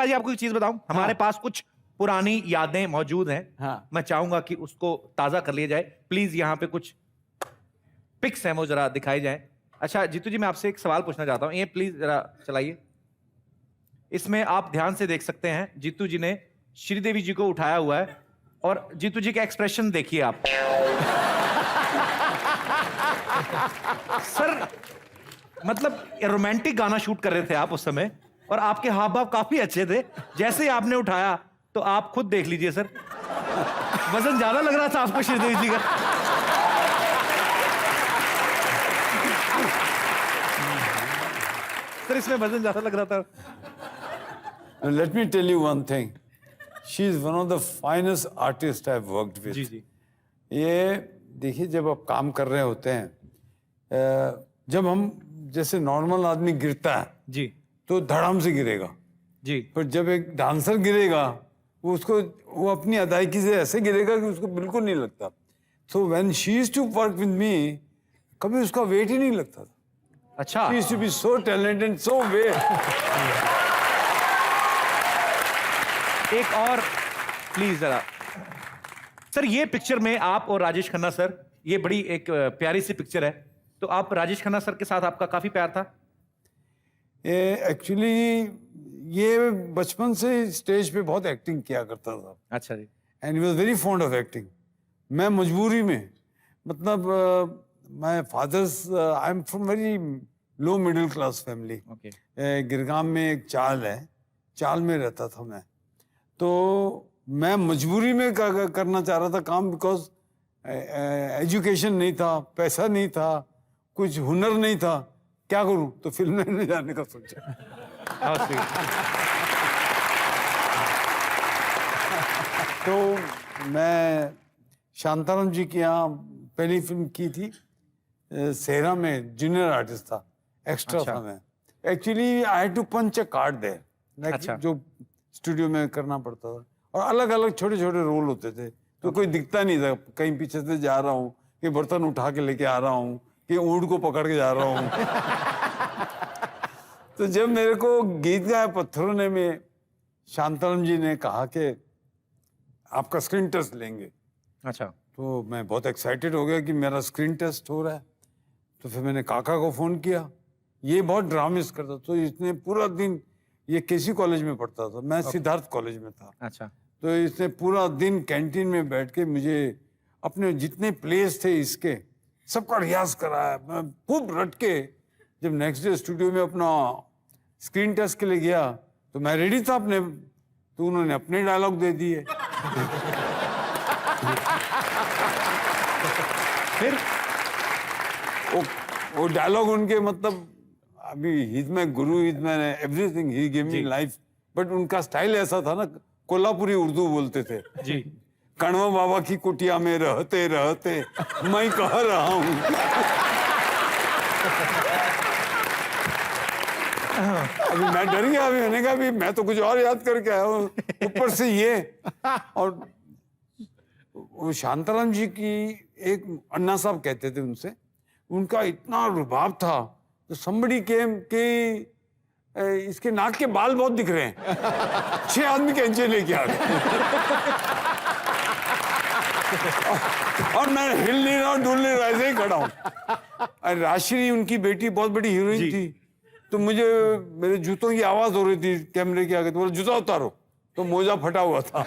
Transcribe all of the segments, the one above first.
पाजी आपको एक चीज बताऊं, हमारे पास कुछ पुरानी यादें मौजूद हैं। हाँ। मैं चाहूंगा कि उसको ताजा कर लिया जाए। प्लीज यहाँ पे कुछ पिक्स हैं वो जरा दिखाई जाए। अच्छा जीतू जी, मैं आपसे एक सवाल पूछना चाहता हूँ, ये प्लीज जरा चलाइए। इसमें आप ध्यान से देख सकते हैं जीतू जी ने श्रीदेवी जी को उठाया हुआ है और जीतू जी का एक्सप्रेशन देखिए आप। सर मतलब रोमांटिक गाना शूट कर रहे थे आप उस समय और आपके हाव भाव काफी अच्छे थे। जैसे ही आपने उठाया तो आप खुद देख लीजिए सर, वजन ज्यादा लग रहा था आपको श्रीदेवी जी का। सर इसमें वजन ज्यादा लग रहा था। Let me tell you one thing. She is one of the finest artists I've worked with. जी जी। ये देखिए, जब आप काम कर रहे होते हैं, जब हम जैसे नॉर्मल आदमी गिरता है जी तो धड़ाम से गिरेगा, जी। पर जब एक डांसर गिरेगा वो अपनी अदायगी से ऐसे गिरेगा कि उसको बिल्कुल नहीं लगता। So when she used to work with me, कभी उसका वेट ही नहीं लगता था। अच्छा। She used to be so talented, so way. एक और प्लीज जरा सर, ये पिक्चर में आप और राजेश खन्ना सर, ये बड़ी एक प्यारी सी पिक्चर है। तो आप राजेश खन्ना सर के साथ आपका काफी प्यार था? एक्चुअली ये बचपन से स्टेज पे बहुत एक्टिंग किया करता था। अच्छा जी। And he was very fond of acting. मैं मजबूरी में, मतलब my fathers, I am from very low middle class family. Okay. Girgaum में एक चाल है, चाल में रहता था मैं। तो मैं मजबूरी में करना चाह रहा था काम, बिकॉज एजुकेशन नहीं था, पैसा नहीं था, कुछ हुनर नहीं था। क्या करूं? तो फिल्म में जाने का सोचा। तो मैं शांताराम जी के यहाँ पहली फिल्म की थी, सेहरा में जूनियर आर्टिस्ट था, एक्स्ट्रा अच्छा। था मैं। Actually I had to punch a card there, अच्छा। जो स्टूडियो में करना पड़ता था, और अलग अलग छोटे छोटे रोल होते थे। तो कोई दिखता नहीं था, कहीं पीछे से जा रहा हूँ, कि बर्तन उठा के लेके आ रहा हूँ, कि ऊँट को पकड़ के जा रहा हूँ। तो जब मेरे को गीत गाया पत्थरों ने में शांताराम जी ने कहा कि आपका स्क्रीन टेस्ट लेंगे, अच्छा। तो मैं बहुत एक्साइटेड हो गया कि मेरा स्क्रीन टेस्ट हो रहा है। तो फिर मैंने काका को फ़ोन किया। ये बहुत ड्रामेस करता, तो इसने पूरा दिन, ये केसी कॉलेज में पढ़ता था, मैं सिद्धार्थ कॉलेज में था। अच्छा। तो इसने पूरा दिन कैंटीन में बैठ के मुझे अपने जितने प्लेस थे इसके सबका रियाज कराया। मैं खूब रट के जब नेक्स्ट डे स्टूडियो में अपना स्क्रीन टेस्ट के लिए गया तो मैं रेडी था अपने, तो उन्होंने अपने डायलॉग दे दिए। फिर वो डायलॉग उनके, मतलब अभी he is my Guru, is my everything, he give me life, but उनका स्टाइल ऐसा था ना, कोल्हापुरी उर्दू बोलते थे जी। कणवा बाबा की कुटिया में रहते रहते मैं कह रहा हूँ। अभी मैं डर गया, अभी मैंने कहा अभी मैं तो कुछ और याद करके आया हूँ, ऊपर से ये। और वो शांताराम जी की एक अन्ना साहब कहते थे उनसे, उनका इतना रुबाब था। तो somebody came कि इसके नाक के बाल बहुत दिख रहे हैं। 6 आदमी कैंचे लेके आ गए। और मैं हिल नहीं रहा हूँ, डुल नहीं रहा, ऐसे ही खड़ा हूँ। राशि उनकी बेटी बहुत बड़ी हीरोइन थी, तो मुझे मेरे जूतों की आवाज हो रही थी कैमरे के आगे। तो बोला जूता उतारो, तो मोजा फटा हुआ था।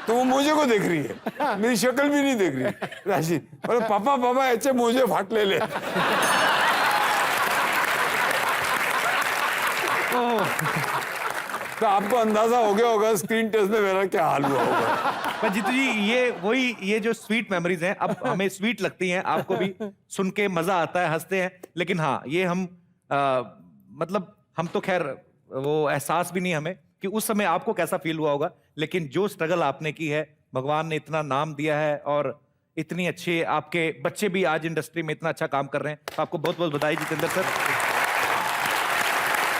तो वो मोजे को देख रही है, मेरी शक्ल भी नहीं देख रही। राशि बोले पापा पापा ऐसे मोजे फाट ले। तो आपको अंदाजा हो गया होगा स्क्रीन टेस्ट में मेरा क्या हाल हुआ होगा। पर जीतू जी, ये वही, ये जो स्वीट मेमोरीज हैं, अब हमें स्वीट लगती हैं, आपको भी सुन के मजा आता है, हंसते हैं। लेकिन हाँ, ये हम मतलब हम तो खैर वो एहसास भी नहीं हमें कि उस समय आपको कैसा फील हुआ होगा। लेकिन जो स्ट्रगल आपने की है, भगवान ने इतना नाम दिया है और इतनी अच्छे आपके बच्चे भी आज इंडस्ट्री में इतना अच्छा काम कर रहे हैं, तो आपको बहुत बहुत बधाई जितेंद्र सर।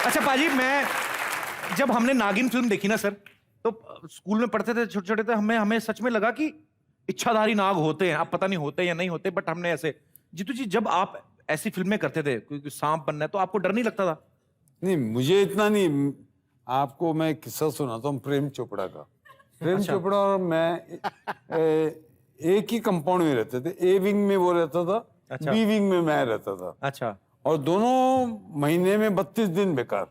अच्छा पाजी, जब हमने नागिन फिल्म देखी ना सर, तो स्कूल में पढ़ते थे, छोटे छोटे थे, हमें सच में लगा कि इच्छाधारी नाग होते हैं। अब पता नहीं होते या नहीं होते, बट हमने ऐसे। जीतू जी, जब आप ऐसी फिल्में करते थे, क्योंकि सांप बनना है, तो आपको डर नहीं लगता था? नहीं, मुझे इतना नहीं, आपको मैं एक किस्सा सुनाता हूँ प्रेम चोपड़ा का। प्रेम चोपड़ा और मैं एक ही कंपाउंड में रहते थे। ए विंग में वो रहता था, बी विंग में मैं रहता था। अच्छा। और दोनों महीने में 32 दिन बेकार।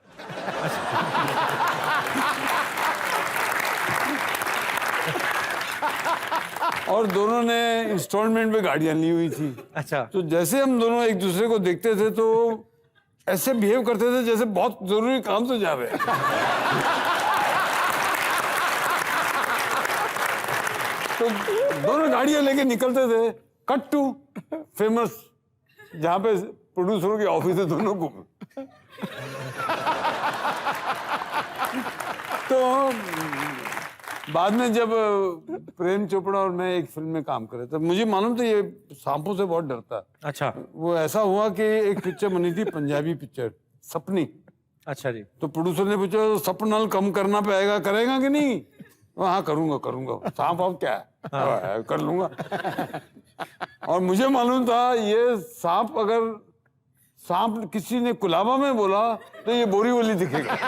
और दोनों ने इंस्टॉलमेंट पे गाड़ियां ली हुई थी। अच्छा। तो जैसे हम दोनों एक दूसरे को देखते थे तो ऐसे बिहेव करते थे जैसे बहुत जरूरी काम से जा रहे हैं। तो दोनों गाड़ियां लेके निकलते थे। कट टू फेमस, जहां पे प्रोड्यूसरों की ऑफिस है दोनों को। तो बाद में जब प्रेम चोपड़ा और मैं एक फिल्म में काम कर रहे थे, मुझे मालूम था ये सांपों से बहुत डरता है। अच्छा। वो ऐसा हुआ कि एक पिक्चर बनी थी, पंजाबी पिक्चर सपनी। अच्छा जी। तो प्रोड्यूसर ने पूछा सपनल कम करना पड़ेगा, करेगा कि नहीं? हाँ करूंगा करूंगा, सांप आप क्या है, कर लूंगा। और मुझे मालूम था ये सांप, अगर सांप किसी ने कुलाबा में बोला तो ये बोरीवली दिखेगा।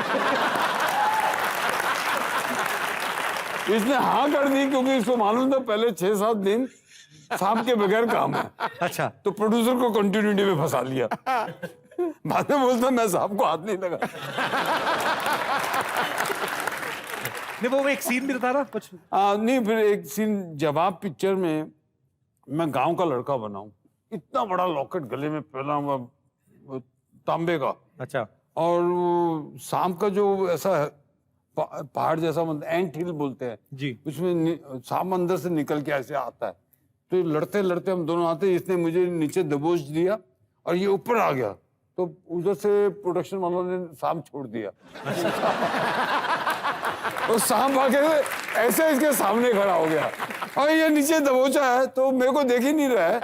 इसने हाँ कर दी क्योंकि इसको मालूम था पहले 6-7 दिन सांप के बगैर काम है। अच्छा। तो प्रोड्यूसर को कंटिन्यूटी में फंसा लिया। बाद में बोलता मैं सांप को हाथ नहीं लगा। नहीं, वो एक सीन भी था ना कुछ। नहीं, फिर एक सीन जवाब पिक्चर में मैं गांव का लड़का बना हूं, इतना बड़ा लॉकेट गले में पहना हुआ तांबे का। अच्छा। और वो सांप का जो ऐसा पहाड़ जैसा एंट हिल बोलते हैं जी, उसमें सांप अंदर से निकल के ऐसे आता है। तो लड़ते लड़ते हम दोनों आते, इसने मुझे नीचे दबोच दिया और ये ऊपर आ गया। तो उधर से प्रोडक्शन वालों ने सांप छोड़ दिया। तो सांप आके ऐसे इसके सामने खड़ा हो गया और ये नीचे दबोचा है तो मेरे को देख ही नहीं रहा है।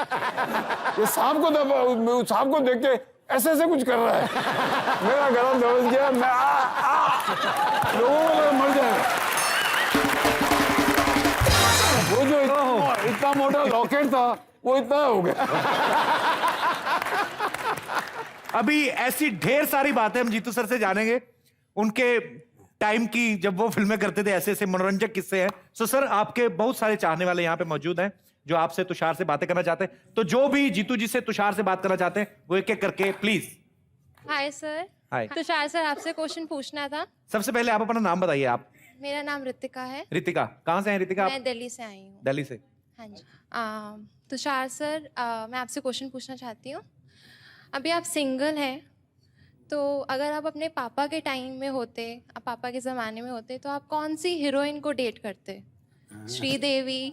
ये सांप को देख के ऐसे ऐसे कुछ कर रहा है। मेरा गला दबच गया, मैं लोगों को लगा मर जाएगा। वो जो इतना मोटा लॉकेट था वो इतना हो गया। अभी ऐसी ढेर सारी बातें हम जीतू सर से जानेंगे, उनके टाइम की जब वो फिल्में करते थे, ऐसे ऐसे मनोरंजक किस्से हैं। सो सर, आपके बहुत सारे चाहने वाले यहाँ पे मौजूद हैं जो आपसे तुषार से बातें करना चाहते हैं। तो जो भी जीतू जी से तुषार से बात करना चाहते हैं वो एक एक करके please. Hi sir. Hi Tushar sir, आपसे क्वेश्चन पूछना था। सबसे पहले आप अपना नाम बताइए। आप? मेरा नाम रितिका है। रितिका, कहाँ से हैं रितिका? मैं दिल्ली से आई हूँ। दिल्ली से। हाँ जी। तुषार सर, मैं आपसे क्वेश्चन पूछना चाहती हूँ। अभी आप सिंगल हैं, तो अगर आप अपने पापा के टाइम में होते, आप पापा के ज़माने में होते, तो आप कौन सी हीरोइन को डेट करते? श्रीदेवी,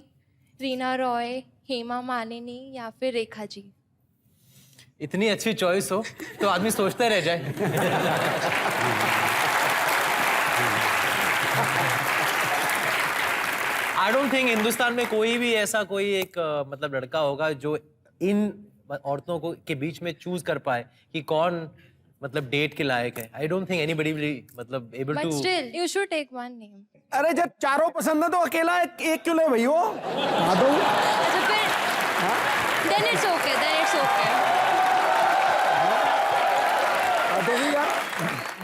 रीना रॉय, हेमा मालिनी या फिर रेखा जी? इतनी अच्छी चॉइस हो तो आदमी सोचता रह जाए। आई डोंट थिंक हिंदुस्तान में कोई भी ऐसा कोई एक मतलब लड़का होगा जो इन औरतों को के बीच में चूज कर पाए कि कौन मतलब डेट के लायक है। आई डोंट थिंक एनीबडी मतलब able but to. Still you should take one name. अरे जब चारों पसंद है तो अकेला एक क्यों ले भाई हो? हाँ तो अच्छा फिर then it's okay, then it's okay.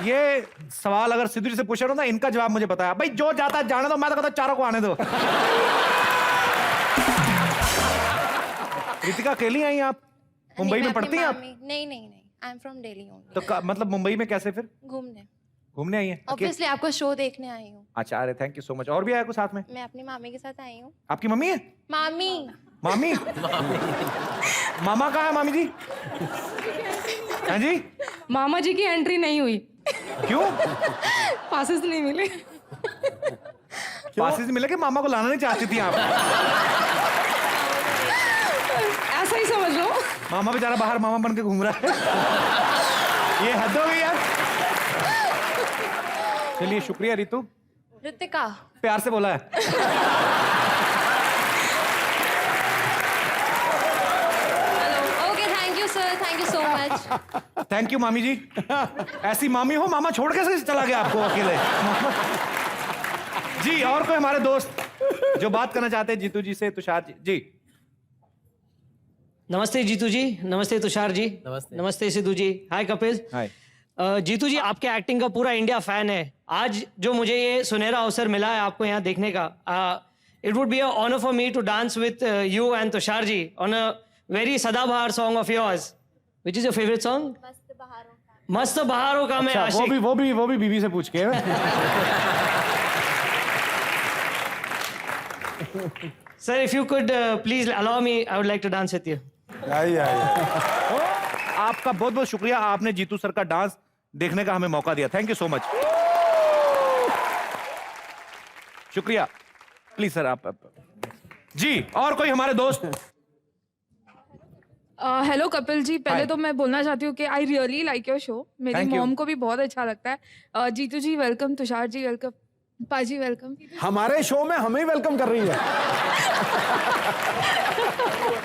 ये सवाल अगर सिद्धू जी से पूछा ना, इनका जवाब मुझे पता है। भाई जो जाता है जाने दो, मैं तो कहता चारों को आने दो। रितिका, अकेली आई आप? मुंबई में पढ़ती हैं आप? नहीं नहीं नहीं, आई एम फ्रॉम दिल्ली ओनली। तो मतलब मुंबई में कैसे फिर घूमने आई हैं? ऑब्वियसली आपको शो देखने आई हूँ। अच्छा, अरे थैंक यू सो मच। और भी आया कुछ साथ में? मैं अपनी मामी के साथ आई हूँ। आपकी मम्मी है? मामी। मामी? मामा कहाँ है मामी जी? हाँ जी? मामा जी की एंट्री नहीं हुई। क्यों? पासेस नहीं मिले। पासेस मिले कि मामा को लाना नहीं चाहती थी आप? ऐसा ही समझ लो। मामा बेचारा बाहर मामा बन के घूम रहा है। ये हद हो गई यार। चलिए, शुक्रिया रितु। रितिका। प्यार से बोला है। Okay, thank you sir, thank you so much. Thank you मामी जी। ऐसी मामी हो, मामा छोड़ कैसे चला गया आपको अकेले? जी, और कोई हमारे दोस्त जो बात करना चाहते हैं जीतू जी से? तुषार जी। नमस्ते जीतू जी, नमस्ते तुषार जी, नमस्ते। नमस्ते सिद्धू जी। हाय कपिल। हाय। जीतू जी, आपके एक्टिंग का पूरा इंडिया फैन है। आज जो मुझे ये सुनहरा अवसर मिला है आपको यहाँ देखने का, it would be a honour for me to dance with you and Tushar ji on a very सदाबहार song of yours. Which is your favourite song? मस्त बहारों का मैं अच्छा, आशिक। वो भी बीबी से पूछ के। Sir, if you could please allow me, I would like to dance with you. आइए आइए। आपका बहुत बहुत शुक्रिया, आपने जीतू सर का डांस देखने का हमें मौका दिया। Thank you so much. शुक्रिया। प्लीज सर आप जी। और कोई हमारे दोस्त? हेलो कपिल जी, पहले Hi. तो मैं बोलना चाहती हूँ कि I really like your show. मेरी Thank you. मॉम को भी बहुत अच्छा लगता है। जीतू जी वेलकम, तुषार जी वेलकम, पाजी वेलकम। हमारे शो में हमें ही वेलकम कर रही है।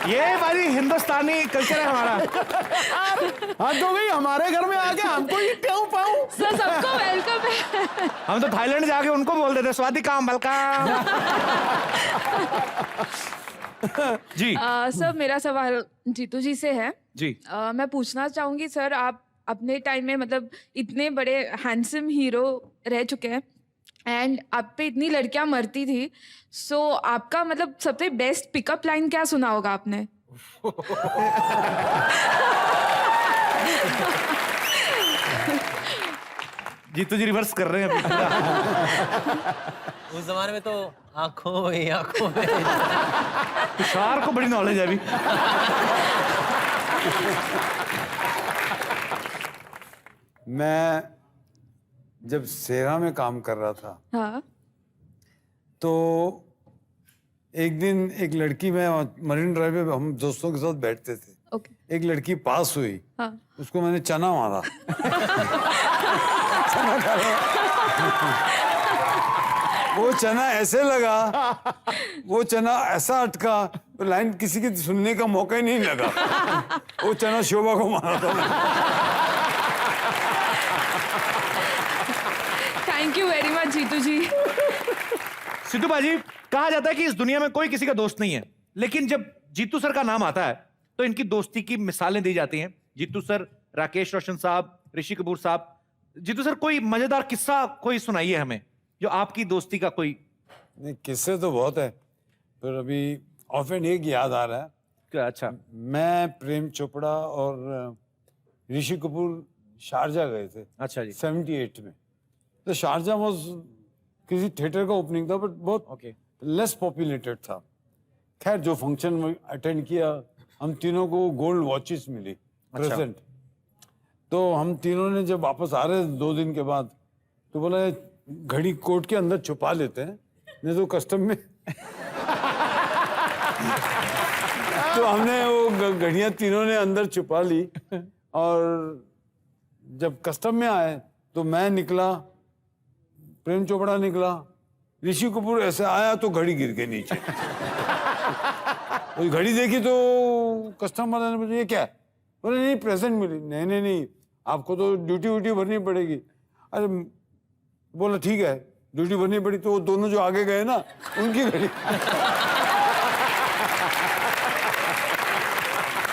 ये हमारी हिंदुस्तानी कल्चर है हमारा। हाँ तो भाई हमारे घर में आके हमको ही प्याऊ पाऊ। सर सबको वेलकम है। हम तो थाईलैंड जाके उनको बोल देते स्वादिकाम वेलकम। जी सर मेरा सवाल जीतू जी से है। जी। मैं पूछना चाहूंगी सर, आप अपने टाइम में मतलब इतने बड़े हैंडसम हीरो रह चुके हैं एंड आप पे इतनी लड़कियां मरती थी, सो आपका मतलब सबसे बेस्ट पिकअप लाइन क्या सुना होगा आपने? जीतू जी रिवर्स कर रहे हैं अभी पूरा। उस जमाने में तो आंखों ही आंखों में। तुषार को बड़ी नॉलेज है अभी। मैं जब सेरा में काम कर रहा था हाँ तो एक दिन एक लड़की, मैं मरीन ड्राइव पे हम दोस्तों के साथ बैठते थे, ओके एक लड़की पास हुई, हाँ उसको मैंने चना मारा। वो चना ऐसे लगा, वो चना ऐसा अटका, तो लाइन किसी के सुनने का मौका ही नहीं लगा। वो चना शोभा को मारा था मैंने। Thank you very much Jeetu ji. Siddhu बाजी, कहा जाता है कि इस दुनिया में कोई किसी का दोस्त नहीं है, लेकिन जब जीतू सर का नाम आता है तो इनकी दोस्ती की मिसालें दी जाती हैं। जीतू सर, राकेश रोशन साहब, ऋषि कपूर साहब। जीतू सर, कोई मजेदार किस्सा कोई सुनाइए हमें, जो आपकी दोस्ती का कोई। नहीं, किस्से तो बहुत है, पर अभी ऑफन एक याद आ रहा है। अच्छा। मैं, प्रेम चोपड़ा और ऋषि कपूर शारजा गए थे। अच्छा जी। 78 में। तो शारजा वॉज किसी थिएटर का ओपनिंग था, बट बहुत ओके। लेस पॉपुलेटेड था। खैर, जो फंक्शन में अटेंड किया, हम तीनों को गोल्ड वॉचेस मिली प्रेजेंट। तो हम तीनों ने जब वापस आ रहे 2 दिन के बाद, तो बोला घड़ी कोट के अंदर छुपा लेते हैं, नहीं तो कस्टम में। तो हमने वो घड़ियां तीनों ने अंदर छुपा ली, और जब कस्टम में आए तो मैं निकला, प्रेम चोपड़ा निकला, ऋषि कपूर ऐसे आया तो घड़ी गिर गई नीचे। तो घड़ी देखी तो कस्टमर वाले ने पूछा ये क्या है? बोले नहीं, प्रेजेंट मिली। नहीं नहीं नहीं, आपको तो ड्यूटी व्यूटी भरनी पड़ेगी। अरे बोला ठीक है, ड्यूटी भरनी पड़ी। तो वो दोनों जो आगे गए ना, उनकी घड़ी